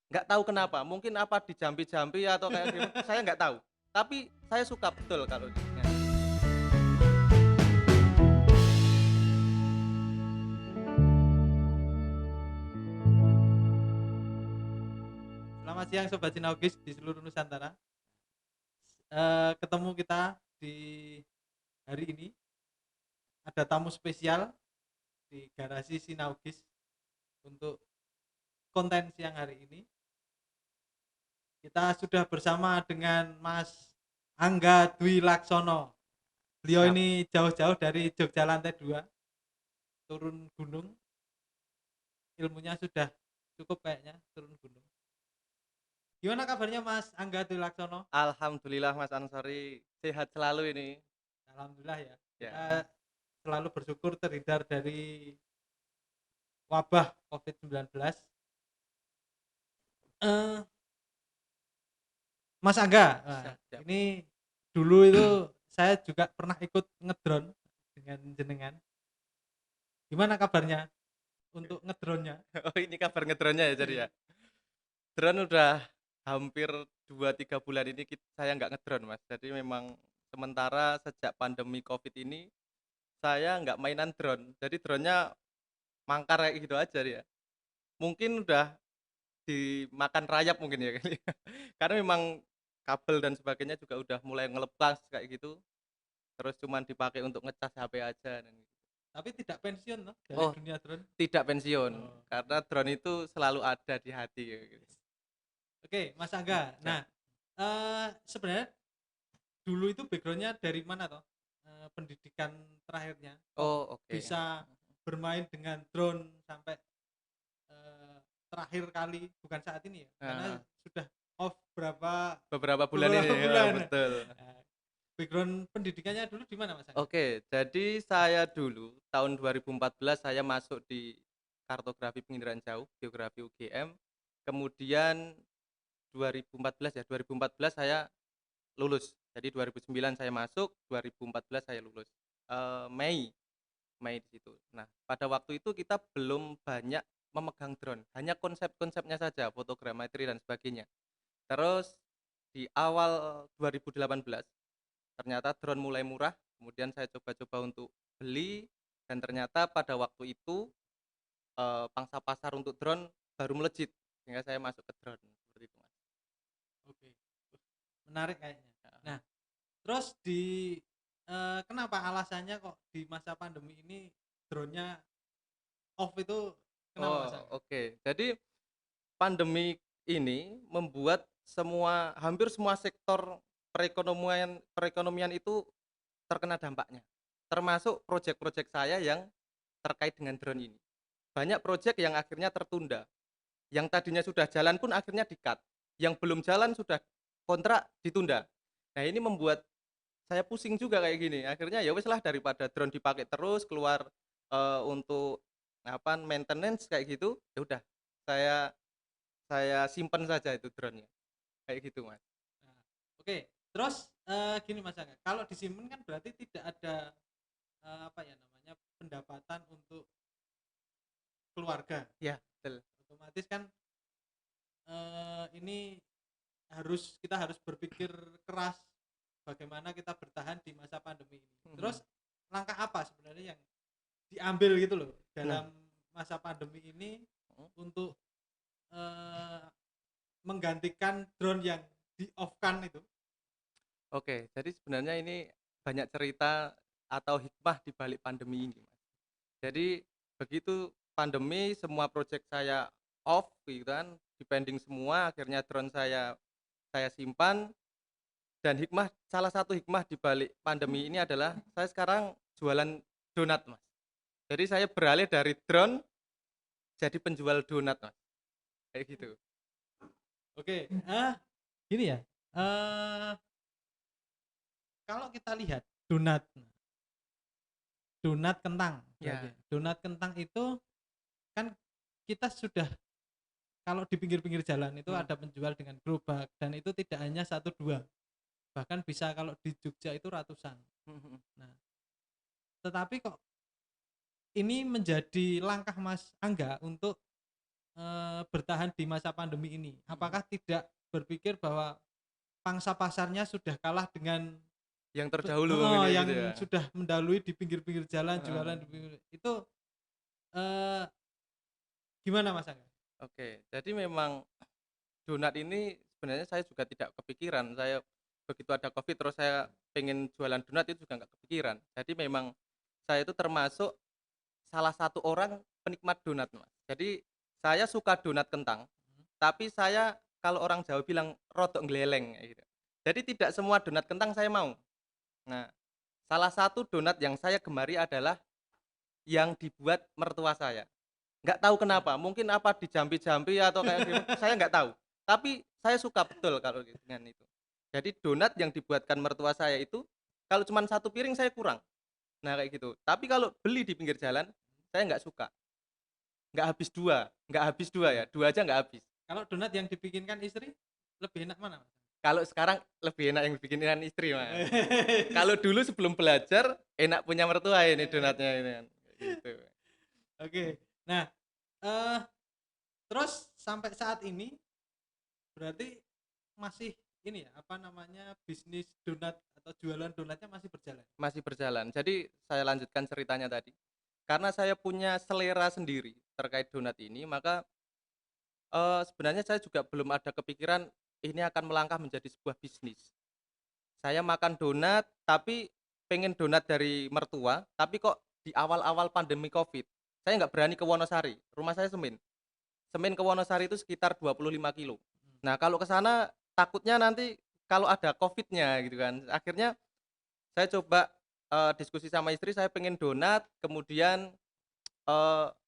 Nggak tahu kenapa, mungkin apa dijampi-jampi atau kayak gimana, saya nggak tahu. Tapi saya suka betul kalau Selamat siang Sobat Sinaugis di seluruh Nusantara. Ketemu kita di hari ini, ada tamu spesial di garasi Sinaugis untuk konten siang hari ini. Kita sudah bersama dengan Mas Angga Dwi Laksono. Beliau siap. ini jauh-jauh dari Jogja lantai 2, turun gunung. Ilmunya sudah cukup kayaknya, turun gunung. Gimana kabarnya Mas Angga Dwi Laksono? Alhamdulillah Mas Ansori, sehat selalu ini. Alhamdulillah ya. Ya, Kita selalu bersyukur terhindar dari wabah COVID-19. Eh, Mas Angga, nah, siap siap. ini dulu itu saya juga pernah ikut ngedrone dengan jenengan. Gimana kabarnya untuk ngedronnya? Oh, ini kabar ngedronnya ya jadi ya? Drone udah hampir 2 3 bulan ini saya nggak ngedrone Mas. Jadi memang sementara sejak pandemi Covid ini, saya nggak mainan drone. Jadi drone-nya mangkar kayak gitu aja dia. Mungkin udah dimakan rayap mungkin ya kali ya. Karena memang kabel dan sebagainya juga udah mulai ngelepas kayak gitu, terus cuman dipakai untuk ngecas HP aja dan gitu. Tapi tidak pensiun loh dari Oh, dunia drone. tidak pensiun, Oh. karena drone itu selalu ada di hati kayak gitu. Oke, Mas Angga. Siap. Nah, sebenarnya dulu itu backgroundnya dari mana toh? Pendidikan terakhirnya kok Oh, oke. bisa bermain dengan drone sampai terakhir kali, bukan saat ini ya, karena Heeh, sudah off berapa beberapa bulan ini, beberapa heeh, bulan. betul. Background pendidikannya dulu di mana Mas Angga? Oke, jadi saya dulu tahun 2014 saya masuk di Kartografi Penginderaan Jauh, Geografi UGM, kemudian 2014 ya, 2014 saya lulus. Jadi 2009 saya masuk, 2014 saya lulus. Mei Mei di situ. Nah, pada waktu itu kita belum banyak memegang drone, hanya konsep-konsepnya saja, fotogrametri dan sebagainya. Terus di awal 2018 ternyata drone mulai murah, kemudian saya coba-coba untuk beli dan ternyata pada waktu itu, pangsa pasar untuk drone baru melejit, sehingga saya masuk ke drone, seperti itu, Mas. Oke, menarik kayaknya. Nah, terus kenapa alasannya kok di masa pandemi ini drone-nya off itu kenapa Mas Oh, Angga? oke. Jadi pandemi ini membuat hampir semua sektor perekonomian perekonomian itu terkena dampaknya, termasuk proyek-proyek saya yang terkait dengan drone ini. Banyak proyek yang akhirnya tertunda, yang tadinya sudah jalan pun akhirnya di-cut, yang belum jalan sudah kontrak ditunda. Nah, ini membuat saya pusing juga kayak gini, akhirnya ya wis lah daripada drone dipakai terus keluar, untuk apa, maintenance kayak gitu, ya udah saya saya simpen saja itu drone-nya, kayak gitu, Mas. Nah, oke, terus gini Mas Angga, kalau disimpan kan berarti tidak ada apa ya namanya pendapatan untuk keluarga. Iya, betul. Otomatis kan ini kita harus berpikir keras bagaimana kita bertahan di masa pandemi ini. Terus Mhm. langkah apa sebenarnya yang diambil gitu loh Nah, dalam masa pandemi ini mhm, untuk eh, menggantikan drone yang di off kan itu? oke. Jadi sebenarnya ini banyak cerita atau hikmah di balik pandemi ini, Mas. Jadi begitu pandemi semua project saya off gitu kan, depending semua, akhirnya drone saya simpan dan salah satu hikmah di balik pandemi ini adalah saya sekarang jualan donat, Mas. Jadi saya beralih dari drone jadi penjual donat, Mas, kayak gitu. Oke, gini ya. eh Kalau kita lihat donat, donat kentang berarti. Ya, Donat kentang itu kan kita sudah, kalau di pinggir-pinggir jalan itu mhm, ada penjual dengan gerobak dan itu tidak hanya satu dua, bahkan bisa kalau di Jogja itu ratusan. mhm mhm. Nah, tetapi kok ini menjadi langkah Mas Angga untuk bertahan di masa pandemi ini? Mhm. Apakah tidak berpikir bahwa pangsa pasarnya sudah kalah dengan Yang terdahulu heeh, ini yang gitu ya? sudah mendahului di pinggir-pinggir jalan, Heeh. jualan di pinggir itu, eee, gimana Mas Angga? Oke, jadi memang donat ini sebenarnya saya juga tidak kepikiran, saya begitu ada Covid terus saya pengen jualan donat itu juga nggak kepikiran. Jadi memang saya itu termasuk salah satu orang penikmat donat, Mas. Jadi saya suka donat kentang, Mhm. tapi saya kalau orang Jawa bilang rodok ngleleng kayak gitu. Jadi tidak semua donat kentang saya mau. Nah, salah satu donat yang saya gemari adalah yang dibuat mertua saya. Nggak tahu Oke. kenapa, mungkin apa dijampi-jampi atau kayak gimana, saya nggak tahu. Tapi saya suka betul kalau dengan itu. Jadi donat yang dibuatkan mertua saya itu, kalau cuman satu piring saya kurang. Nah kayak gitu. Tapi kalau beli di pinggir jalan, saya nggak suka. Nggak habis 2 ya, Oke. 2 aja nggak habis. Kalau donat yang dibikinkan istri, lebih enak mana Mas? Kalau sekarang lebih enak yang bikinan istri, Mas. Kalau dulu sebelum belajar, enak punya mertua ini donatnya ini kan, kayak gitu. Oke. Nah, eee, terus sampai saat ini berarti masih ini ya, apa namanya, bisnis donat atau jualan donatnya masih berjalan? Masih berjalan. Jadi saya lanjutkan ceritanya tadi. Karena saya punya selera sendiri terkait donat ini, maka, sebenarnya saya juga belum ada kepikiran ini akan melangkah menjadi sebuah bisnis. Saya makan donat, tapi pengen donat dari mertua, tapi kok di awal-awal pandemi Covid, saya nggak berani ke Wonosari, rumah saya Semin. Semin ke Wonosari itu sekitar 25 kilo. Mhm. Nah, kalau ke sana takutnya nanti kalau ada Covid-nya gitu kan. Akhirnya saya coba, diskusi sama istri, saya pengen donat, kemudian,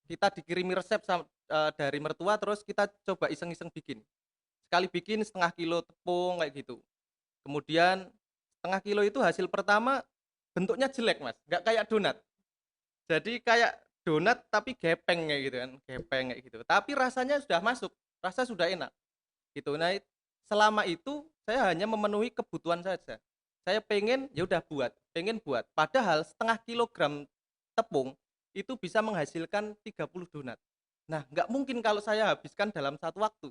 kita dikirimi resep dari mertua, terus kita coba iseng-iseng bikin. Sekali bikin 1/2 kilo tepung kayak gitu. Kemudian 1/2 kilo itu hasil pertama bentuknya jelek, Mas, nggak kayak donat. Jadi kayak donat tapi gepeng kayak gitu kan, gepeng kayak gitu. Tapi rasanya sudah masuk, rasa sudah enak, gitu. Nah, selama itu saya hanya memenuhi kebutuhan saja. Saya pengen, ya udah buat, pengen buat. Padahal 1/2 kilogram tepung itu bisa menghasilkan 30 donat. Nah, nggak mungkin kalau saya habiskan dalam satu waktu.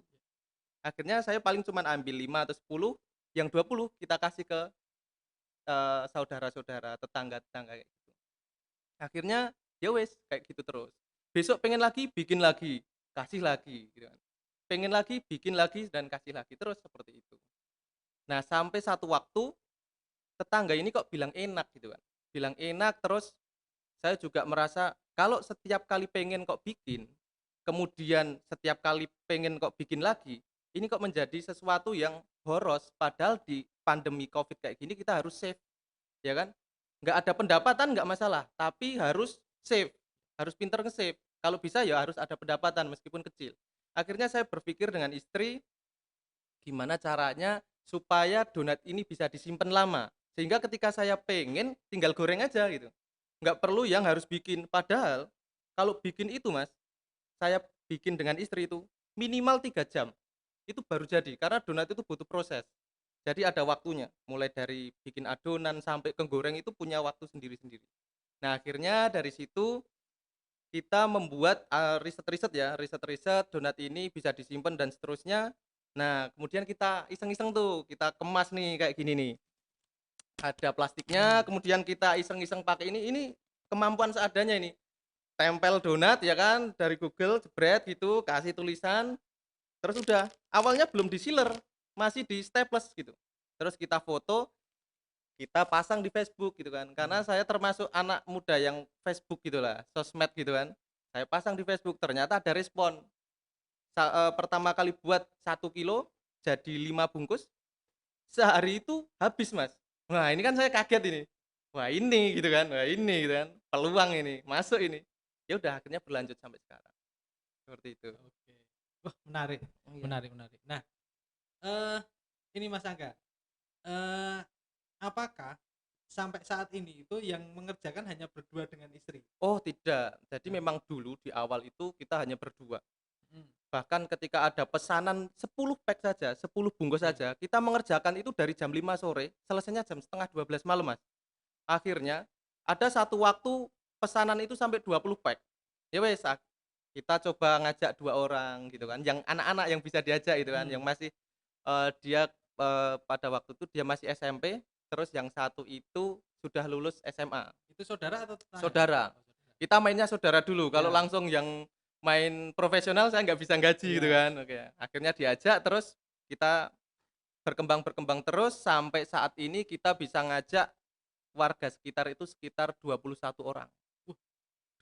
Akhirnya saya paling cuman ambil 5 atau 10, yang 20 kita kasih ke, saudara-saudara, tetangga-tetangga kayak gitu. Akhirnya ya wes kayak gitu terus. Besok pengen lagi, bikin lagi, kasih lagi gitu kan. Pengen lagi, bikin lagi dan kasih lagi, terus seperti itu. Nah, sampai satu waktu tetangga ini kok bilang enak gitu kan. Bilang enak, terus saya juga merasa kalau setiap kali pengen kok bikin, kemudian setiap kali pengen kok bikin lagi, ini kok menjadi sesuatu yang boros, padahal di pandemi Covid kayak gini kita harus save, ya kan? Nggak ada pendapatan nggak masalah, tapi harus save, harus pinter nge-save. Kalau bisa ya harus ada pendapatan meskipun kecil. Akhirnya saya berpikir dengan istri, gimana caranya supaya donat ini bisa disimpan lama, sehingga ketika saya pengen tinggal goreng aja gitu. Nggak perlu yang harus bikin, padahal kalau bikin itu Mas, saya bikin dengan istri itu minimal 3 jam, itu baru jadi, karena donat itu butuh proses. Jadi ada waktunya, mulai dari bikin adonan sampai ke goreng itu punya waktu sendiri-sendiri. Nah, akhirnya dari situ kita membuat, riset-riset ya, riset-riset donat ini bisa disimpan dan seterusnya. Nah, kemudian kita iseng-iseng tuh, kita kemas nih kayak gini nih. Ada plastiknya, Mhm. kemudian kita iseng-iseng pakai ini kemampuan seadanya ini. Tempel donat ya kan, dari Google jebret gitu, kasih tulisan, terus udah. Awalnya belum di-sealer, masih di staples gitu. Terus kita foto, kita pasang di Facebook gitu kan. Karena Mhm. saya termasuk anak muda yang Facebook gitulah, sosmed gitu kan. Saya pasang di Facebook, ternyata ada respon. Pertama kali buat 1 kilo jadi 5 bungkus, sehari itu habis, Mas. Wah, ini kan saya kaget ini. Wah ini gitu kan, peluang ini, masuk ini. Ya udah akhirnya berlanjut sampai sekarang, seperti itu. Oke. Wah, menarik Iya. menarik menarik. Nah, eee, ini Mas Angga, eee, apakah sampai saat ini itu yang mengerjakan hanya berdua dengan istri? Oh tidak, jadi Nah, memang dulu di awal itu kita hanya berdua. mhm, Bahkan ketika ada pesanan 10 pack saja, 10 bungkus oke. saja, kita mengerjakan itu dari jam 5 sore, selesainya jam setengah 12 malam, Mas. Akhirnya ada satu waktu pesanan itu sampai 20 pack. Ya wes, kita coba ngajak 2 orang gitu kan, yang anak-anak yang bisa diajak gitu kan, yang masih, dia, pada waktu itu dia masih SMP, terus yang satu itu sudah lulus SMA. Itu saudara atau tetangga? Saudara. Oh, saudara. Kita mainnya saudara dulu, kalau Iya, langsung yang main profesional saya nggak bisa gaji gitu iya. kan. Oke, akhirnya diajak terus kita berkembang terus sampai saat ini kita bisa ngajak warga sekitar itu sekitar 21 orang. Uh,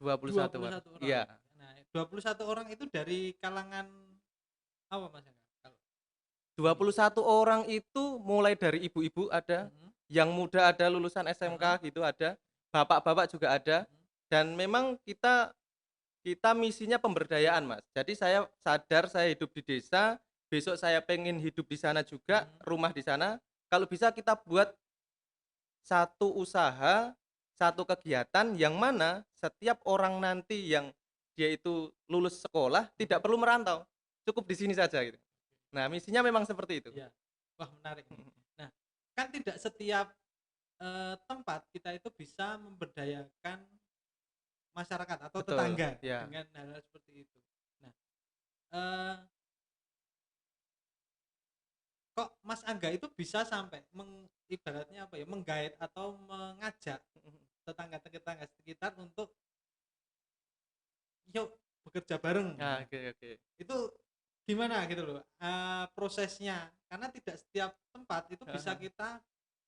21 orang. 21 orang. Iya, Nah, 21 orang itu dari kalangan apa, Mas, Angga? Kalau ini? 21 orang itu mulai dari ibu-ibu ada, Mhm, yang muda ada lulusan heeh, SMK gitu ada, bapak-bapak juga ada, mhm, dan memang kita kita misinya pemberdayaan, Mas. Jadi saya sadar saya hidup di desa, besok saya pengen hidup di sana juga, mhm, rumah di sana, kalau bisa kita buat satu usaha, satu kegiatan yang mana setiap orang nanti yang dia itu lulus sekolah mhm. tidak perlu merantau, cukup di sini saja gitu. Nah, misinya memang seperti itu. Iya. Wah, menarik nih. Nah, kan tidak setiap, tempat kita itu bisa memberdayakan masyarakat atau Betul, tetangga ya. dengan hal-hal seperti itu. Nah, eee, kok Mas Angga itu bisa sampai ibaratnya apa ya, menggait atau mengajak tetangga-tetangga sekitar untuk, "Yuk bekerja bareng." Nah, Nah, oke oke. itu gimana gitu loh, prosesnya? Karena tidak setiap tempat itu bisa kita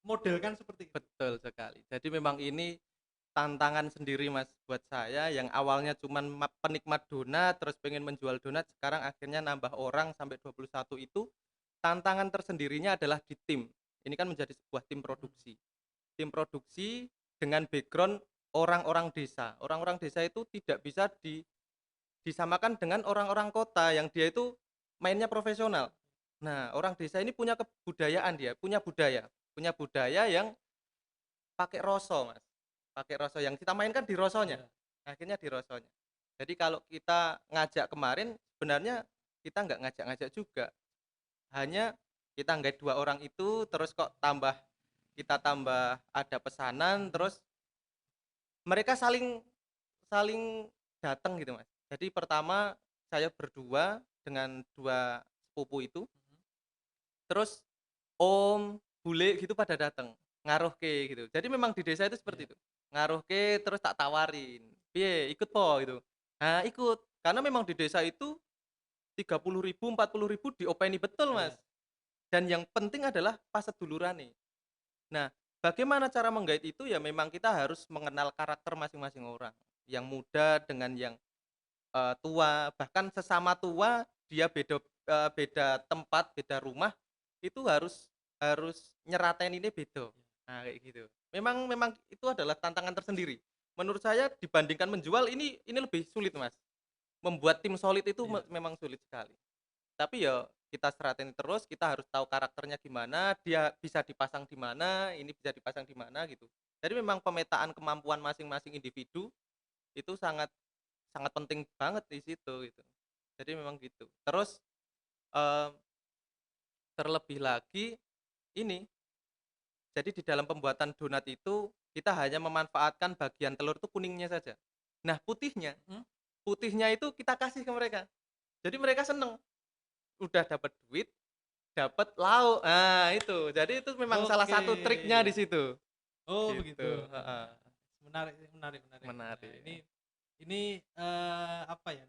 modelkan seperti itu. Betul sekali. Jadi memang ini tantangan sendiri, Mas, buat saya yang awalnya cuman penikmat donat, terus pengen menjual donat, sekarang akhirnya nambah orang sampai 21 itu, tantangan tersendirinya adalah di tim. Ini kan menjadi sebuah tim Mhm, produksi. Tim produksi dengan background orang-orang desa. Orang-orang desa itu tidak bisa disamakan dengan orang-orang kota yang dia itu mainnya profesional. Nah, orang desa ini punya kebudayaan dia, punya budaya yang pakai roso, Mas. Pakai roso yang kita mainkan di rosonya, iya, akhirnya di rosonya. Jadi kalau kita ngajak kemarin, sebenarnya kita nggak ngajak-ngajak juga, hanya kita nggait 2 orang itu, terus kok kita tambah ada pesanan, mhm, terus mereka saling saling datang gitu, Mas. Jadi pertama saya berdua dengan 2 sepupu itu, mhm, terus om, bule gitu pada dateng, ngaruhke gitu. Jadi memang di desa itu iya, seperti itu, ngaruhke terus tak tawarin, "Piye ikut po?" Gitu. Nah ikut, karena memang di desa itu 30.000, 40.000 diopeni betul, Mas. iya, Dan yang penting adalah pasedulurane. Nah, bagaimana cara menggait itu ya memang kita harus mengenal karakter masing-masing orang, yang muda dengan yang, tua, bahkan sesama tua dia beda tempat, beda rumah, itu harus harus nyerateninnya beda. iya, Nah, kayak gitu. Memang memang itu adalah tantangan tersendiri. Menurut saya dibandingkan menjual ini lebih sulit, Mas. Membuat tim solid itu iya, memang sulit sekali. Tapi ya kita seratin terus, kita harus tahu karakternya gimana, dia bisa dipasang di mana, ini bisa dipasang di mana gitu. Jadi memang pemetaan kemampuan masing-masing individu itu sangat sangat penting banget di situ gitu. Jadi memang gitu. Terus, eee, terlebih lagi ini, jadi di dalam pembuatan donat itu kita hanya memanfaatkan bagian telur itu kuningnya saja. Nah putihnya mhm, putihnya itu kita kasih ke mereka. Jadi mereka seneng, udah dapat duit, dapat lauk, nah itu. Jadi itu memang salah oke, satu triknya di iya. situ, Oh begitu, gitu, heeh, nah, menarik menarik menarik. Nah menarik. ini, apa ya,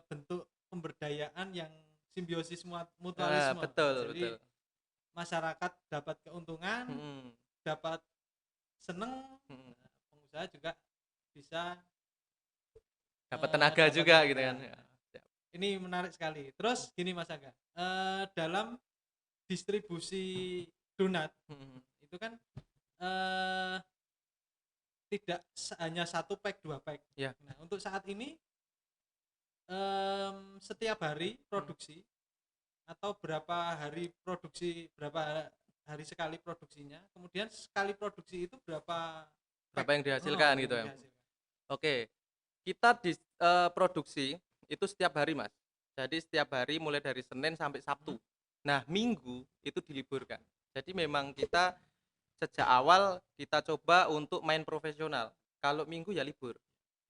bentuk pemberdayaan yang simbiosis mutualisme. Betul betul, Jadi masyarakat dapat keuntungan, mhm dapat seneng, mhm, nah pengusaha juga bisa, dapat tenaga dapat juga gitu tenaga. kan, ya, Nah, siap, ini menarik sekali. Terus gini Mas Aga, dalam distribusi donat mhm, itu kan, eee, tidak hanya satu pack, 2 pack. iya, Nah untuk saat ini, setiap hari mhm. produksi atau berapa hari produksi, berapa hari sekali produksinya, kemudian sekali produksi itu berapa pack, Berapa yang dihasilkan berapa gitu yang ya. dihasilkan? Oke, kita produksi itu setiap hari, Mas. Jadi setiap hari mulai dari Senin sampai Mhm, Sabtu. Nah, Minggu itu diliburkan. Jadi memang kita sejak awal kita coba untuk main profesional. Kalau Minggu ya libur,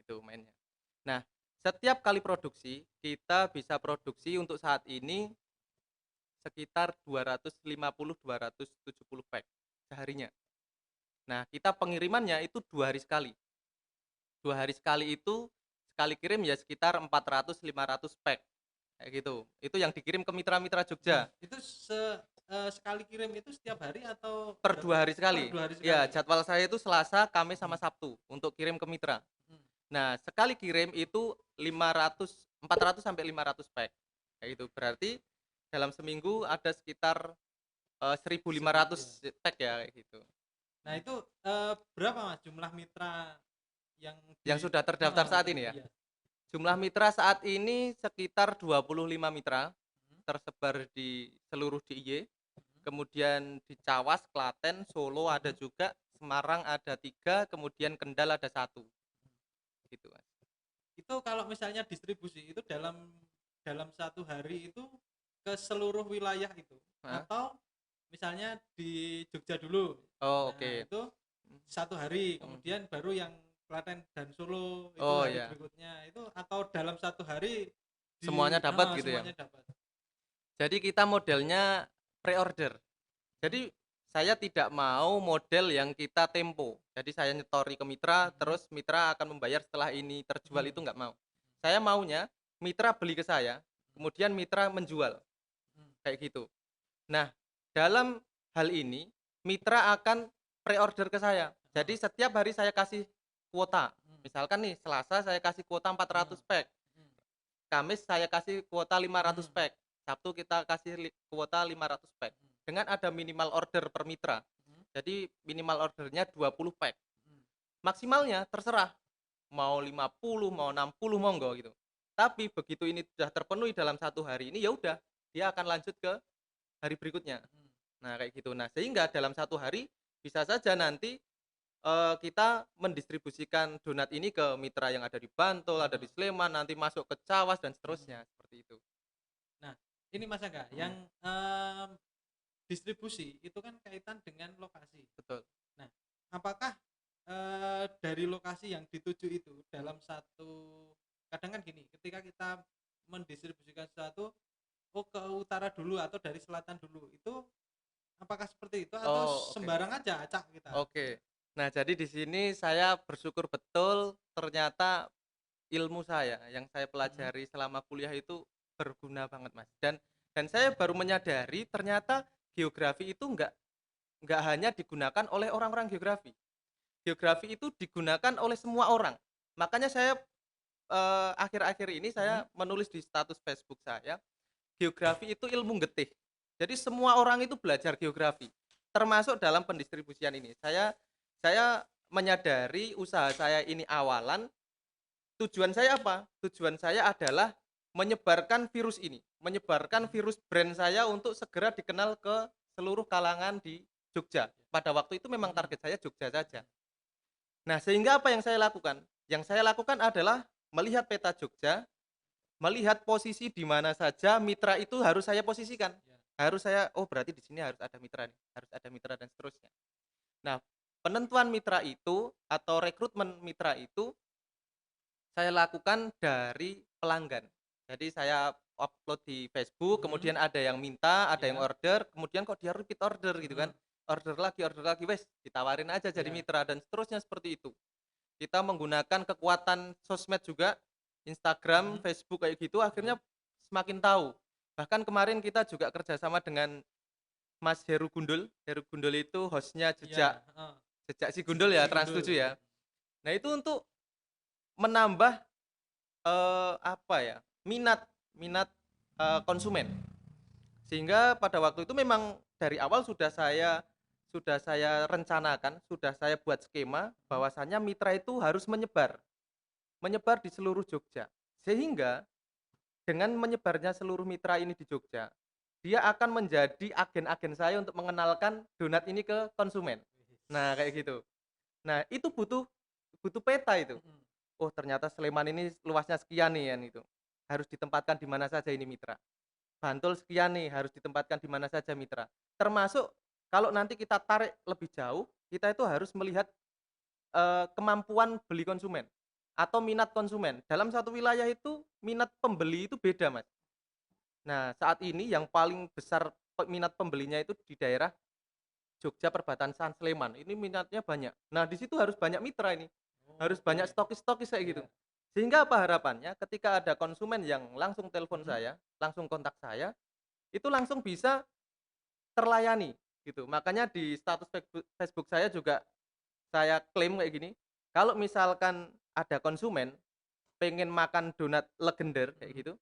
gitu mainnya. Nah, Setiap kali produksi, kita bisa produksi untuk saat ini sekitar 250-270 pack seharinya. Nah, kita pengirimannya itu 2 hari sekali. 2 hari sekali itu, sekali kirim ya sekitar 400-500 pack, kayak gitu. Itu yang dikirim ke mitra-mitra Jogja, Itu sekali kirim itu setiap hari atau per berapa? 2 hari Per sekali. 2 hari Ya, sekali? jadwal saya itu Selasa, Kamis, sama Mhm, Sabtu untuk kirim ke mitra. mhm. Nah, sekali kirim itu 400 sampai 500 pack, kayak gitu. Berarti dalam seminggu ada sekitar, Ya. 1.500 pack ya, kayak gitu. Nah itu, berapa Mas jumlah mitra yang Yang di sudah terdaftar heeh, saat ini ya. iya, Jumlah mitra saat ini sekitar 25 mitra, mhm, tersebar di seluruh DIY, mhm, kemudian di Cawas, Klaten, Solo ada mhm. juga, Semarang ada 3, kemudian Kendal ada 1, gitu Mas. Itu kalau misalnya distribusi itu dalam satu hari itu ke seluruh wilayah itu Heeh. atau misalnya di Jogja dulu. Oh, Nah, oke. itu Mhm, satu hari, mhm. kemudian baru yang Klaten dan Solo itu Oh, hari iya, berikutnya itu atau dalam satu hari semuanya dapat gitu ya. semuanya dapat. Jadi kita modelnya pre-order. Mhm, Jadi saya tidak mau model yang kita tempo. Jadi saya nyetori ke mitra, mhm, terus mitra akan membayar setelah ini terjual, mhm, itu nggak mau. Saya maunya mitra beli ke saya, kemudian mitra menjual, mhm, kayak gitu. Nah, dalam hal ini mitra akan pre-order ke saya. heeh, Jadi setiap hari saya kasih kuota. mhm, Misalkan nih Selasa saya kasih kuota heeh, 400 pack, mhm, Kamis saya kasih kuota 500 mhm, pack, Sabtu kita kasih kuota 500 pack. Dengan ada minimal order per mitra. mhm, Jadi minimal ordernya 20 pack. mhm, Maksimalnya terserah, mau 50, mau 60, monggo gitu. Tapi begitu ini sudah terpenuhi dalam satu hari ini, ya udah, dia akan lanjut ke hari berikutnya. mhm, Nah, kayak gitu. Nah, sehingga dalam satu hari bisa saja nanti, kita mendistribusikan donat ini ke mitra yang ada di Bantul, ada di heeh. Sleman, nanti masuk ke Cawas dan Mhm. seterusnya, seperti itu. Nah, ini Mas Angga, yang, Mhm, distribusi itu kan kaitan dengan lokasi. betul. Nah, apakah, dari lokasi yang dituju itu Mhm. dalam satu kadang kan gini, ketika kita mendistribusikan sesuatu, oh ke utara dulu atau dari selatan dulu, itu apakah seperti itu atau Oh, oke. sembarang aja acak kita? Oke. Nah, jadi di sini saya bersyukur betul ternyata ilmu saya yang saya Mhm, pelajari selama kuliah itu berguna banget, Mas. Dan saya baru menyadari ternyata geografi itu nggak hanya digunakan oleh orang-orang geografi. Geografi itu digunakan oleh semua orang. Makanya saya, akhir-akhir ini mhm, saya menulis di status Facebook saya, geografi itu ilmu getih. Jadi semua orang itu belajar geografi, termasuk dalam pendistribusian ini. Saya menyadari usaha saya ini awalan, tujuan saya apa? Tujuan saya adalah menyebarkan virus ini, menyebarkan mhm, virus brand saya untuk segera dikenal ke seluruh kalangan di Jogja. Pada waktu itu memang mhm, target saya Jogja saja. mhm, Nah, sehingga apa yang saya lakukan? Yang saya lakukan adalah melihat peta Jogja, melihat posisi di mana saja mitra itu harus saya posisikan. iya, Harus saya, oh berarti di sini harus ada mitra nih, harus ada mitra dan seterusnya. Nah, penentuan mitra itu atau rekrutmen mitra itu saya lakukan dari pelanggan. Jadi saya upload di Facebook, mhm, kemudian ada yang minta, ada yang iya, order, kemudian kok dia repeat order gitu kan. heeh, Order lagi, wes ditawarin aja jadi iya, mitra dan seterusnya seperti itu. Kita menggunakan kekuatan sosmed juga, Instagram, mhm, Facebook kayak gitu akhirnya heeh, semakin tahu. Bahkan kemarin kita juga kerjasama dengan Mas Heru Gundul. Heru Gundul itu hostnya iya, Jejak, heeh, Jejak si Gundul ya, si Trans gundul, 7 iya, ya. Nah itu untuk menambah, apa ya, minat minat, konsumen. Sehingga pada waktu itu memang dari awal sudah saya rencanakan, sudah saya buat skema mhm, bahwasanya mitra itu harus menyebar, menyebar di seluruh Jogja. Sehingga dengan menyebarnya seluruh mitra ini di Jogja, dia akan menjadi agen-agen saya untuk mengenalkan donat ini ke konsumen. Nah, wis, kayak gitu. Nah, itu butuh butuh peta itu. mhm, Oh, ternyata Sleman ini luasnya sekian nih kan itu. Harus ditempatkan di mana saja ini mitra. Bantul sekian nih, harus ditempatkan di mana saja mitra. Termasuk kalau nanti kita tarik lebih jauh, kita itu harus melihat, kemampuan beli konsumen. atau minat konsumen. Dalam satu wilayah itu minat pembeli itu beda, Mas. Nah, saat ini yang paling besar minat pembelinya itu di daerah Jogja perbatasan Sleman, ini minatnya banyak. Nah, di situ harus banyak mitra ini, harus banyak Oke. stokis-stokis kayak gitu. Ya. Sehingga apa harapannya ketika ada konsumen yang langsung telepon Mhm. saya, langsung kontak saya, itu langsung bisa terlayani gitu. Makanya di status Facebook saya juga saya klaim kayak gini, kalau misalkan ada konsumen pengen makan donat legender kayak Mhm. gitu,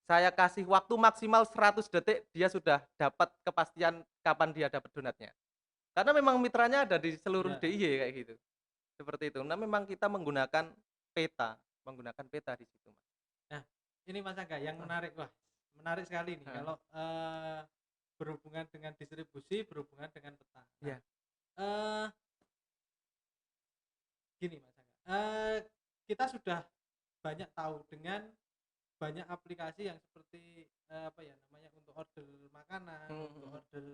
saya kasih waktu maksimal 100 detik dia sudah dapat kepastian kapan dia dapat donatnya. Karena memang mitranya ada di seluruh Ya. DIY kayak gitu, seperti itu. Nah, memang kita menggunakan peta di situ, Mas. Nah, ini Mas Angga yang Heeh, menarik, wah menarik sekali nih heeh, kalau, berhubungan dengan distribusi, berhubungan dengan peta. Nah, iya, eee, gini Mas Angga, kita sudah banyak tahu dengan banyak aplikasi yang seperti, apa ya namanya, untuk order makanan, mhm untuk mhm, order,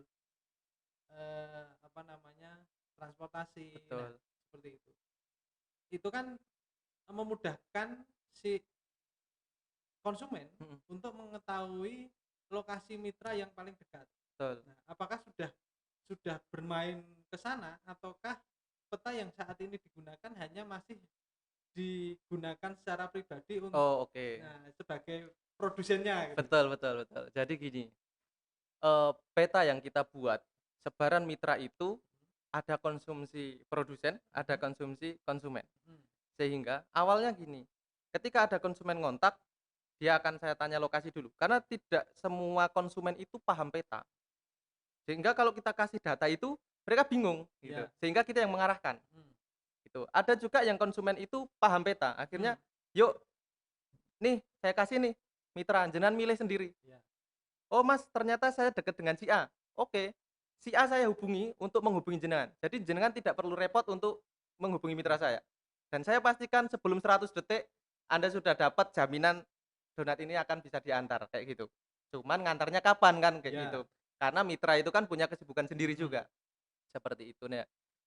apa namanya, transportasi. Nah, betul, seperti itu. Itu kan memudahkan si konsumen mhm, untuk mengetahui lokasi mitra yang paling dekat. betul. Nah, apakah sudah bermain ke sana ataukah peta yang saat ini digunakan hanya masih digunakan secara pribadi Oh, oke. nah, sebagai produsennya gitu? Betul betul betul. Jadi gini, peta yang kita buat, sebaran mitra itu ada konsumsi produsen, ada Mhm. konsumsi konsumen. Mhm. Sehingga awalnya gini, ketika ada konsumen ngontak, dia akan saya tanya lokasi dulu, karena tidak semua konsumen itu paham peta. Sehingga kalau kita kasih data itu, mereka bingung gitu, Iya. sehingga kita yang mengarahkan Mhm. gitu. Ada juga yang konsumen itu paham peta, Mhm. akhirnya, "Yuk, nih saya kasih nih mitra, jenengan milih sendiri." Iya. "Oh Mas, ternyata saya dekat dengan si A." "Oke, si A saya hubungi untuk menghubungi jenengan." Jadi jenengan tidak perlu repot untuk menghubungi mitra Iya. saya. Dan saya pastikan sebelum 100 detik Anda sudah dapat jaminan donat ini akan bisa diantar, kayak gitu. Cuman ngantarnya kapan kan, kayak gitu. Iya. Karena mitra itu kan punya kesibukan sendiri Mhm. juga, seperti itu. Nah,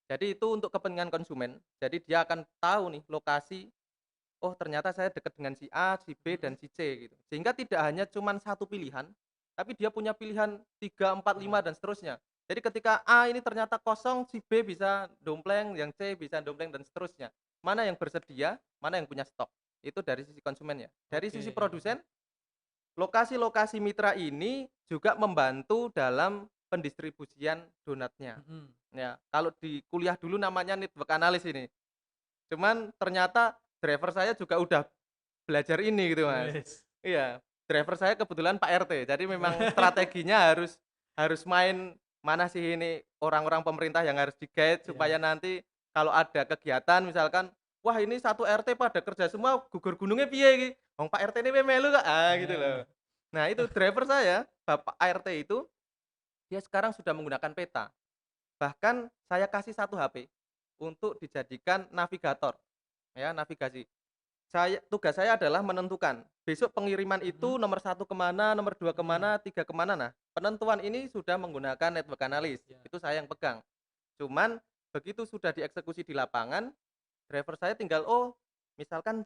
jadi itu untuk kepentingan konsumen, jadi dia akan tahu nih lokasi, "Oh ternyata saya dekat dengan si A, si B, Mhm. dan si C," gitu. Sehingga tidak hanya cuman satu pilihan, tapi dia punya pilihan 3 4 5 Iya. dan seterusnya. Jadi ketika A ini ternyata kosong, si B bisa dompleng, yang C bisa dompleng dan seterusnya. Mana yang bersedia, mana yang punya stok. Itu dari sisi konsumen ya. Dari Oke, sisi iya. produsen, lokasi-lokasi mitra ini juga membantu dalam pendistribusian donatnya. Mhm. Ya, kalau di kuliah dulu namanya network analyst ini. Cuman ternyata driver saya juga udah belajar ini gitu, Mas. Wes. Iya, driver saya kebetulan Pak RT, jadi memang strateginya harus harus main, mana sih ini orang-orang pemerintah yang harus di-guide supaya Iya. nanti kalau ada kegiatan misalkan, "Wah ini satu RT pada kerja semua, gugur gunungnya piye iki? Wong Pak RT ini melu kok." Gitu loh. Heeh. Nah itu driver saya, Bapak ART itu, dia sekarang sudah menggunakan peta. Bahkan saya kasih satu HP untuk dijadikan navigator, ya, navigasi. Tugas saya adalah menentukan, besok pengiriman Mhm. itu nomor satu kemana, nomor 2 Mhm. kemana, 3 kemana. Nah, penentuan ini sudah menggunakan network analyst, Iya. itu saya yang pegang. Cuman begitu sudah dieksekusi di lapangan, driver saya tinggal, oh misalkan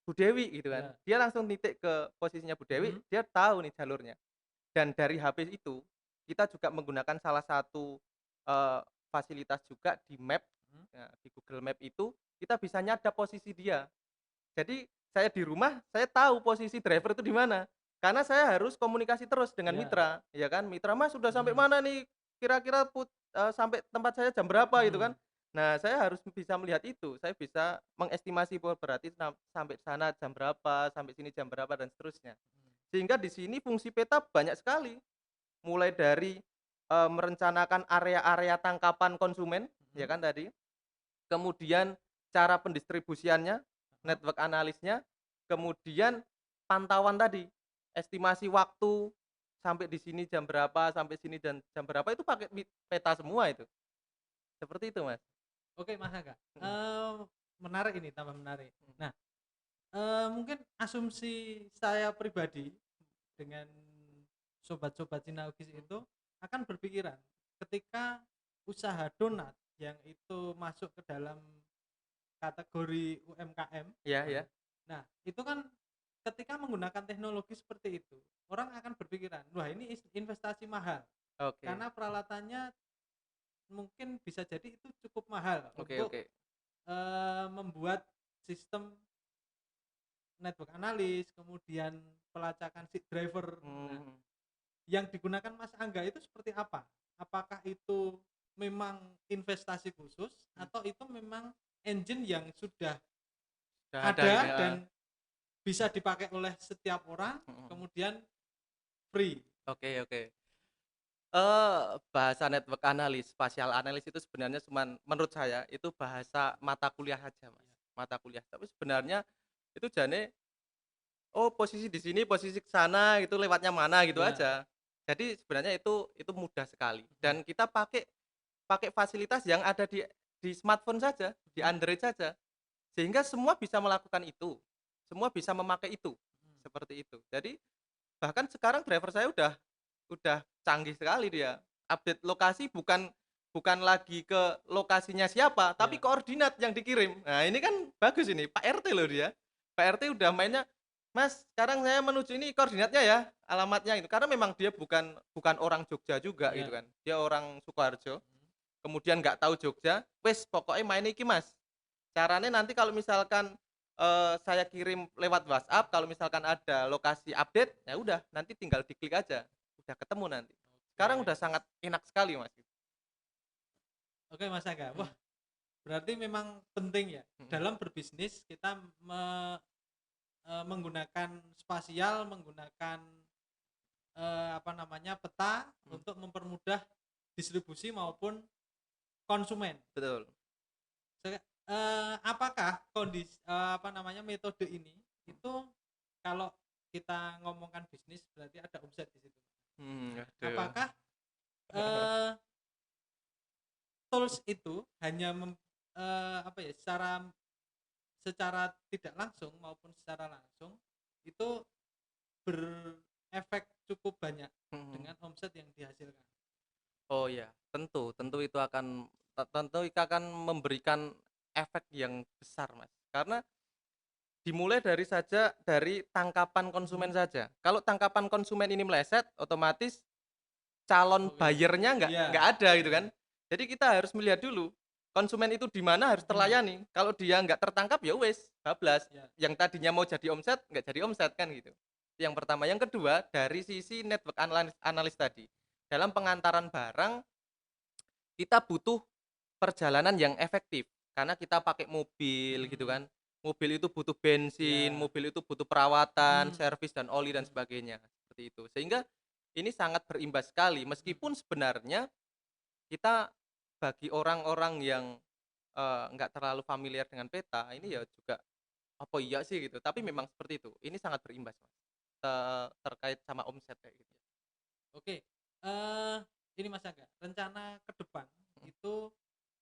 Bu Dewi gitu kan, Iya. dia langsung titik ke posisinya Bu Dewi, Mhm. dia tahu nih jalurnya. Dan dari HP itu, kita juga menggunakan salah satu, eee, fasilitas juga di Map, Mhm. ya, di Google Map itu, kita bisa nyadap posisi dia. Jadi, saya di rumah, saya tahu posisi driver itu di mana. Karena saya harus komunikasi terus dengan Iya. mitra, ya kan, "Mitra Mas sudah sampai Mhm. mana nih? Kira-kira sampai tempat saya jam berapa?" Itu kan. Mhm. Nah, saya harus bisa melihat itu, saya bisa mengestimasi, bahwa berarti sampai sana jam berapa, sampai sini jam berapa, dan seterusnya. Mhm. Sehingga di sini fungsi peta banyak sekali, mulai dari, merencanakan area-area tangkapan konsumen, ya Mhm. kan tadi, kemudian cara pendistribusiannya, Heeh. network analisnya, kemudian pantauan tadi, estimasi waktu, sampai di sini jam berapa, sampai sini dan jam berapa, itu pakai peta semua itu, seperti itu, Mas. Oke, Mas Angga, Mhm menarik ini, tambah menarik. mhm Nah, mungkin asumsi saya pribadi dengan sobat-sobat Cinaugis mhm itu akan berpikiran ketika usaha donat yang itu masuk ke dalam kategori UMKM. Ya, ya. Nah, itu kan ketika menggunakan teknologi seperti itu, orang akan berpikiran, wah ini investasi mahal. Oke. Karena peralatannya mungkin bisa jadi itu cukup mahal Oke, untuk oke. membuat sistem network analis, kemudian pelacakan si driver. Nah, Hmm. yang digunakan Mas Angga itu seperti apa? Apakah itu memang investasi khusus atau itu memang engine yang sudah Sudah ada ada gitu ya. dan bisa dipakai oleh setiap orang, Mhm. kemudian free? Oke, oke. Bahasa network analis, spatial analis itu sebenarnya cuman menurut saya itu bahasa mata kuliah aja, Mas, mata kuliah. Tapi sebenarnya itu jane, oh posisi di sini, posisi ke sana gitu, lewatnya mana gitu Ya. aja. Jadi sebenarnya itu mudah sekali Mhm, dan kita pakai pakai fasilitas yang ada di smartphone saja, di mhm, Android saja, sehingga semua bisa melakukan itu, semua bisa memakai itu, mhm. seperti itu. Jadi bahkan sekarang driver saya udah canggih sekali dia. Update lokasi bukan bukan lagi ke lokasinya siapa, tapi Ya. koordinat yang dikirim. Nah, ini kan bagus ini, Pak RT loh dia. Pak RT udah mainnya, "Mas, sekarang saya menuju ini koordinatnya ya, alamatnya," itu. Karena memang dia bukan bukan orang Jogja juga gitu Ya. kan. Dia orang Sukoharjo, Mhm. kemudian nggak tahu Jogja, "Wes pokoknya main iki, Mas." Caranya nanti kalau misalkan, saya kirim lewat WhatsApp, kalau misalkan ada lokasi update, ya udah nanti tinggal diklik aja, udah ketemu nanti. Sekarang Oke. udah sangat enak sekali, Mas. Oke, Mas Angga. Wah, Mhm, berarti memang penting ya mhm, dalam berbisnis kita menggunakan spasial, menggunakan apa namanya, peta mhm, untuk mempermudah distribusi maupun konsumen. betul. Apakah apa namanya, metode ini itu kalau kita ngomongkan bisnis berarti ada omset di situ. Nah, Aduh. apakah, eee, tools itu hanya apa ya, secara secara tidak langsung maupun secara langsung itu berefek cukup banyak Mhm. dengan omset yang dihasilkan? Oh iya, tentu tentu itu akan tentu itu akan memberikan efek yang besar, Mas. Karena dimulai dari tangkapan konsumen Mhm. saja. Kalau tangkapan konsumen ini meleset, otomatis calon Oke. buyer-nya nggak Iya, ada gitu kan. iya. Jadi kita harus melihat dulu, konsumen itu di mana harus Mhm. terlayani. Kalau dia nggak tertangkap ya wes, bablas. Iya. Yang tadinya mau jadi omset, nggak jadi omset kan gitu. Itu yang pertama. Yang kedua, dari sisi network analis analis tadi. Dalam pengantaran barang, kita butuh perjalanan yang efektif. Karena kita pakai mobil gitu Mhm. kan. Mobil itu butuh bensin, Iya. mobil itu butuh perawatan, Mhm. servis dan oli dan Mhm. sebagainya, seperti itu. Sehingga ini sangat berimbas sekali Mhm. meskipun sebenarnya kita bagi orang-orang yang, nggak terlalu familiar dengan peta, ini Mhm. ya juga, "Apa iya sih?" Gitu, tapi Mhm. memang seperti itu. Ini sangat berimbas, Mas, terkait sama omset kayak gitu. Oke, ini Mas Angga, rencana ke depan Mhm, itu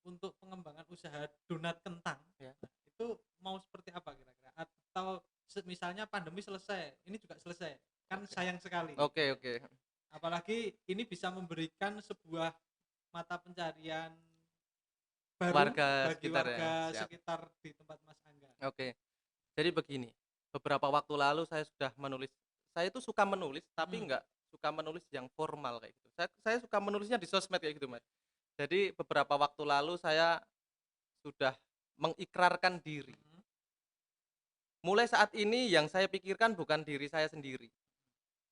untuk pengembangan usaha donat kentang, ya. nah itu mau seperti apa kira-kira? Atau misalnya pandemi selesai, ini juga selesai, kan Oke. sayang sekali Oke, gitu. oke. Apalagi ini bisa memberikan sebuah mata pencarian baru Warga bagi sekitar ya, warga siap. sekitar di tempat Mas Angga. Oke. Jadi begini, beberapa waktu lalu saya itu suka menulis, tapi Mhm, nggak suka menulis yang formal kayak gitu. Saya suka menulisnya di sosmed kayak gitu, Mas. Jadi beberapa waktu lalu saya sudah mengikrarkan diri. mhm, Mulai saat ini yang saya pikirkan bukan diri saya sendiri.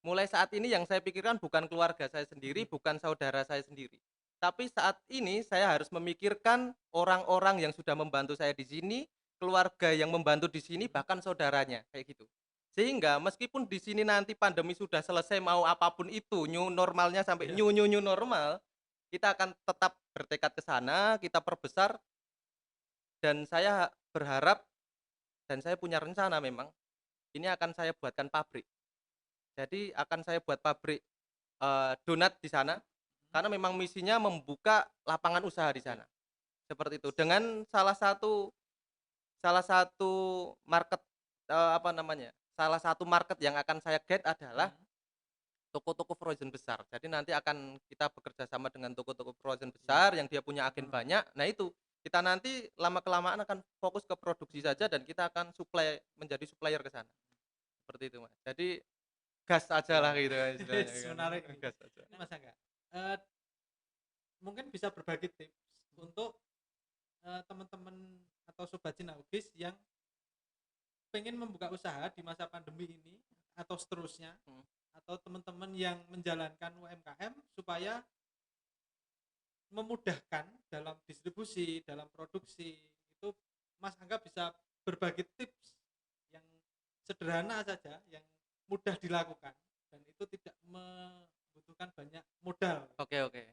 Mulai saat ini yang saya pikirkan bukan keluarga saya sendiri, mhm, bukan saudara saya sendiri. Tapi saat ini saya harus memikirkan orang-orang yang sudah membantu saya di sini, keluarga yang membantu di sini, mhm, bahkan saudaranya, kayak gitu. Sehingga meskipun di sini nanti pandemi sudah selesai mau apapun itu, new normalnya sampai iya, new normal, kita akan tetap bertekad ke sana, kita perbesar dan saya berharap dan saya punya rencana memang, ini akan saya buatkan pabrik. Jadi akan saya buat pabrik, donat di sana, mhm, karena memang misinya membuka lapangan usaha di iya, sana, seperti itu. Dengan salah satu market, apa namanya, salah satu market yang akan saya get adalah mhm, toko-toko frozen besar. Jadi nanti akan kita bekerja sama dengan toko-toko frozen iya, besar yang dia punya agen mhm, banyak. Nah itu, Kita nanti lama-kelamaan akan fokus ke produksi saja dan kita akan menjadi supplier ke sana. Seperti itu, Mas. Jadi gas aja lah Wah, gitu kan istilahnya kan. menarik nih. Gas aja. Ini Mas Angga, eee, mungkin bisa berbagi tips untuk, teman-teman atau sobat Cinahugis yang pengen membuka usaha di masa pandemi ini atau seterusnya, Mhm. atau teman-teman yang menjalankan UMKM supaya memudahkan dalam distribusi, dalam produksi, itu Mas Angga bisa berbagi tips yang sederhana saja, yang mudah dilakukan dan itu tidak membutuhkan banyak modal. Oke, oke.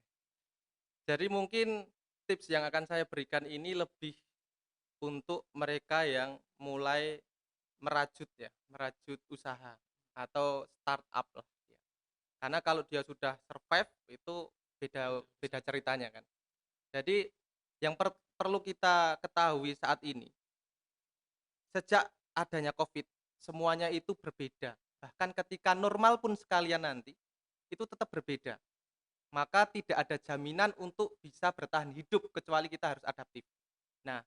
Jadi mungkin tips yang akan saya berikan ini lebih untuk mereka yang mulai merajut usaha atau startup lah ya. Karena kalau dia sudah survive itu beda beda ceritanya kan. Jadi yang perlu kita ketahui saat ini, sejak adanya Covid, semuanya itu berbeda. Bahkan ketika normal pun sekalian nanti, itu tetap berbeda. Maka tidak ada jaminan untuk bisa bertahan hidup kecuali kita harus adaptif. Nah,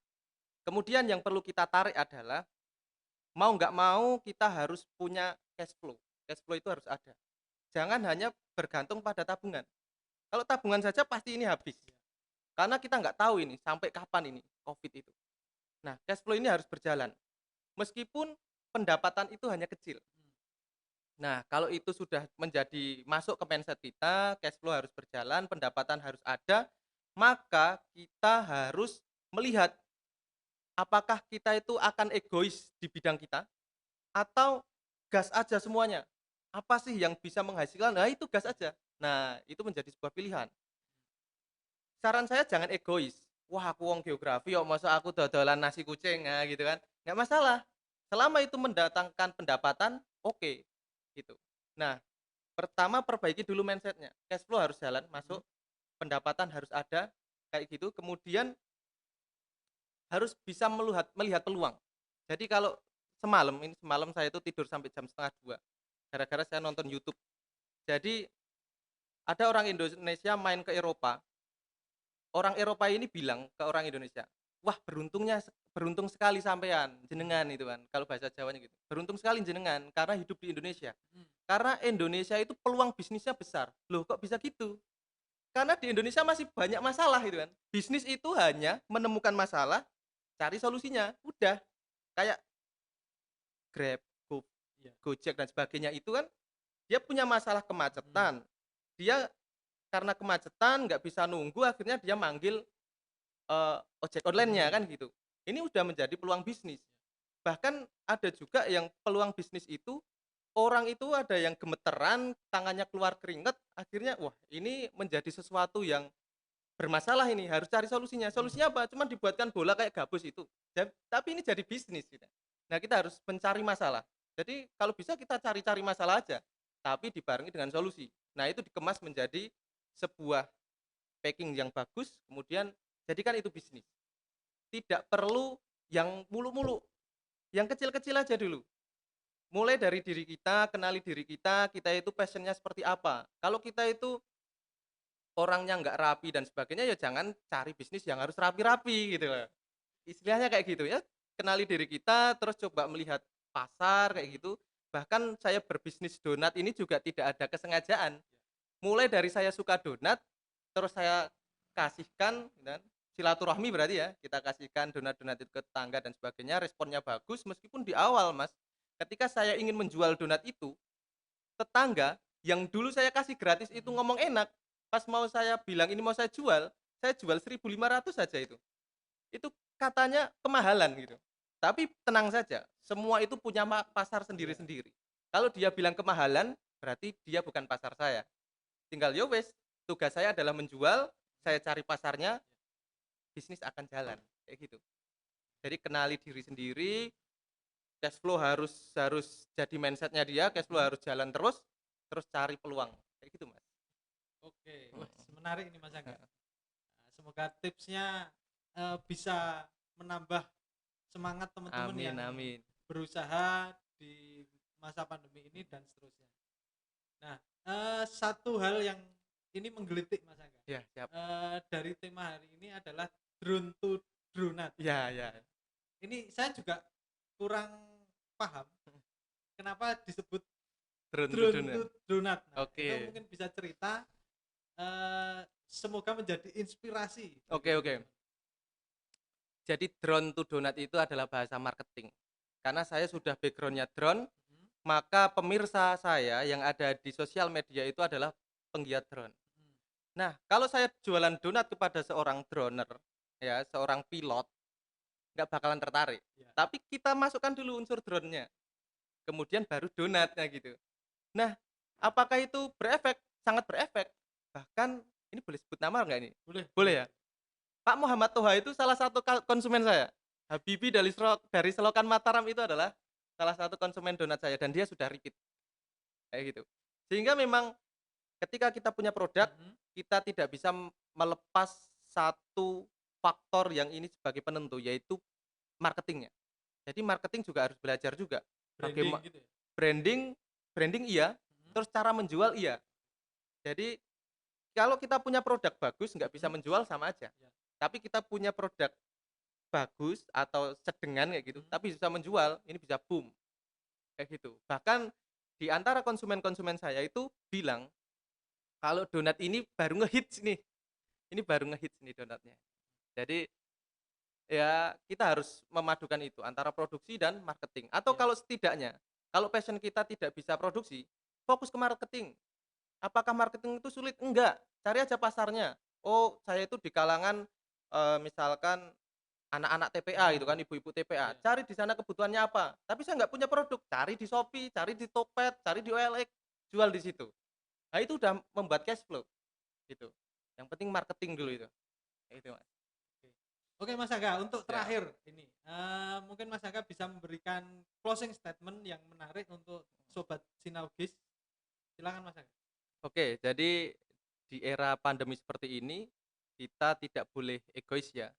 kemudian yang perlu kita tarik adalah mau nggak mau kita harus punya cash flow. Cash flow itu harus ada. Jangan hanya bergantung pada tabungan. Kalau tabungan saja pasti ini habis. Karena kita nggak tahu ini sampai kapan ini Covid itu. Nah, cash flow ini harus berjalan. Meskipun pendapatan itu hanya kecil. Nah, kalau itu sudah menjadi masuk ke mindset kita, cash flow harus berjalan, pendapatan harus ada, maka kita harus melihat apakah kita itu akan egois di bidang kita atau gas aja semuanya. Apa sih yang bisa menghasilkan? Nah, itu gas aja. Nah, itu menjadi sebuah pilihan. Saran saya jangan egois. Wah, aku wong geografi kok masa aku dodolan nasi kucing, nah, gitu kan. Nggak masalah. Selama itu mendatangkan pendapatan, oke, gitu. Nah, pertama perbaiki dulu mindsetnya. Cash flow harus jalan, masuk, pendapatan harus ada, kayak gitu. Kemudian harus bisa melihat melihat peluang. Jadi kalau semalam saya itu tidur sampai jam setengah dua, gara-gara saya nonton YouTube. Jadi ada orang Indonesia main ke Eropa, orang Eropa ini bilang ke orang Indonesia, "Wah, beruntung sekali sampean, jenengan," itu kan, kalau bahasa Jawanya gitu. "Beruntung sekali jenengan karena hidup di Indonesia. Mhm, Karena Indonesia itu peluang bisnisnya besar." Loh, kok bisa gitu? Karena di Indonesia masih banyak masalah itu kan. Bisnis itu hanya menemukan masalah, cari solusinya, udah. Kayak Grab, iya, Gojek dan sebagainya itu kan dia punya masalah mhm, kemacetan. Dia karena kemacetan nggak bisa nunggu akhirnya dia manggil, ojek online-nya mhm, kan gitu. Ini udah menjadi peluang bisnis. Bahkan ada juga yang peluang bisnis itu, orang itu ada yang gemeteran, tangannya keluar keringat, akhirnya wah ini menjadi sesuatu yang bermasalah ini, harus cari solusinya. mhm, Solusinya apa? Cuman dibuatkan bola kayak gabus itu. Tapi ini jadi bisnis kita. Nah, kita harus mencari masalah. Jadi kalau bisa kita cari-cari masalah aja, tapi dibarengi dengan solusi. Nah, itu dikemas menjadi sebuah packing yang bagus, kemudian jadikan itu bisnis. Tidak perlu yang muluk-muluk, yang kecil-kecil aja dulu. Mulai dari diri kita, kenali diri kita itu passionnya seperti apa. Kalau kita itu orangnya nggak rapi dan sebagainya, ya jangan cari bisnis yang harus rapi-rapi gitu loh. Istilahnya kayak gitu ya, kenali diri kita, terus coba melihat pasar kayak mhm, gitu. Bahkan saya berbisnis donat ini juga tidak ada kesengajaan. Mulai dari saya suka donat, terus saya kasihkan dan silaturahmi berarti ya, kita kasihkan donat-donat itu ke tetangga dan sebagainya, responnya bagus meskipun di awal Mas, ketika saya ingin menjual donat itu, tetangga yang dulu saya kasih gratis itu mhm, ngomong enak, pas mau saya bilang ini mau saya jual 1.500 saja itu. Itu katanya kemahalan gitu. Tapi tenang saja, semua itu punya pasar iya, sendiri-sendiri. Kalau dia bilang kemahalan, berarti dia bukan pasar saya. Tinggal ya wes, tugas saya adalah menjual, mhm, saya cari pasarnya, bisnis akan jalan, kayak gitu. Jadi kenali diri sendiri, cash flow harus harus jadi mindsetnya dia, cash flow mhm. harus jalan terus, terus cari peluang, kayak gitu Mas. Oke, wah Mhm. menarik ini Mas Angga. Heeh. Nah, semoga tipsnya, bisa menambah semangat teman-teman Amin yang amin. berusaha di masa pandemi ini dan seterusnya. Nah, satu hal yang ini menggelitik Mas Angga, Ya siap. dari tema hari ini adalah drone to donat. Ya, ya. Ini saya juga kurang paham kenapa disebut Drone to drone donat. to donat. Nah, Oke. itu mungkin bisa cerita, semoga menjadi inspirasi. Oke, oke. Jadi drone to donat itu adalah bahasa marketing. Karena saya sudah backgroundnya drone, Mhm, maka pemirsa saya yang ada di sosial media itu adalah penggiat drone. mhm. Nah, kalau saya jualan donat kepada seorang droner, ya, seorang pilot, nggak bakalan tertarik. Ya. Tapi kita masukkan dulu unsur drone-nya, kemudian baru donatnya gitu. Nah, apakah itu berefek? Sangat berefek. Bahkan ini boleh sebut nama nggak ini? Boleh, Boleh ya? Pak Muhammad Toha itu salah satu konsumen saya. Habibi dari Selokan Mataram itu adalah salah satu konsumen donat saya dan dia sudah repeat kayak gitu. Sehingga memang ketika kita punya produk, Mhm. kita tidak bisa melepas satu faktor yang ini sebagai penentu yaitu marketingnya. Jadi marketing juga harus belajar juga. Branding Bagaimana gitu ya? branding branding iya, Mhm, terus cara menjual iya. Jadi kalau kita punya produk bagus nggak bisa mhm. menjual sama aja. Ya. Tapi kita punya produk bagus atau sedengan kayak gitu, Mhm. tapi bisa menjual, ini bisa boom, kayak gitu. Bahkan di antara konsumen-konsumen saya itu bilang, kalau donat ini baru ngehits nih, ini baru ngehits nih donatnya. Jadi ya kita harus memadukan itu antara produksi dan marketing. Atau Ya. kalau setidaknya, kalau passion kita tidak bisa produksi, fokus ke marketing. Apakah marketing itu sulit? Enggak, cari aja pasarnya. Oh, saya itu di kalangan misalkan anak-anak TPA gitu Mhm. kan, ibu-ibu TPA, Ya. cari di sana kebutuhannya apa. Tapi saya nggak punya produk, cari di Shopee, cari di Tokped, cari di OLX, jual di situ. Nah, itu udah membuat cash flow gitu. Yang penting marketing dulu itu. Kayak gitu, Mas. Oke. Oke Mas Aga, untuk Siap. terakhir ini, mungkin Mas Aga bisa memberikan closing statement yang menarik untuk sobat Sinaugis. Silakan Mas Aga. Oke, jadi di era pandemi seperti ini, kita tidak boleh egois ya.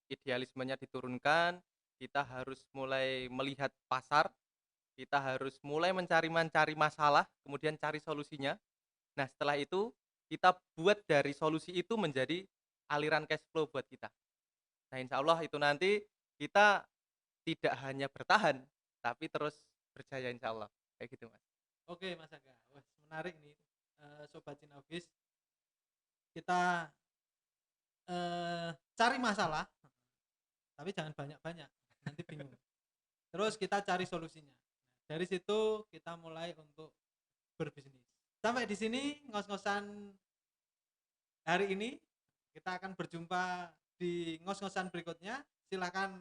Idealismenya diturunkan, kita harus mulai melihat pasar, kita harus mulai mencari masalah, kemudian cari solusinya. Nah, setelah itu kita buat dari solusi itu menjadi aliran cash flow buat kita. Nah, insya Allah itu nanti kita tidak hanya bertahan, tapi terus berjaya insya Allah. Kayak gitu, Mas. Oke Mas Aga, wah menarik nih, sobat Sinaugis. Kita, cari masalah, tapi jangan banyak-banyak, nanti bingung. Terus kita cari solusinya. Dari situ kita mulai untuk berbisnis. Sampai di sini ngos-ngosan hari ini. Kita akan berjumpa di ngos-ngosan berikutnya. Silakan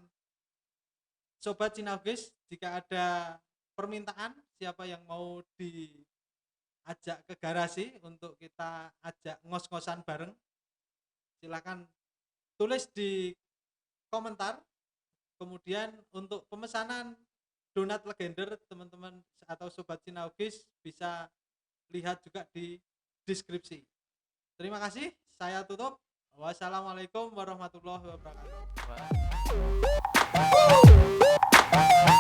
sobat Sinaugis, jika ada permintaan siapa yang mau diajak ke garasi untuk kita ajak ngos-ngosan bareng, silakan tulis di komentar. Kemudian untuk pemesanan donat legender, teman-teman atau sobat Sinaugis bisa lihat juga di deskripsi. Terima kasih, saya tutup. Wassalamualaikum warahmatullahi wabarakatuh. Wah.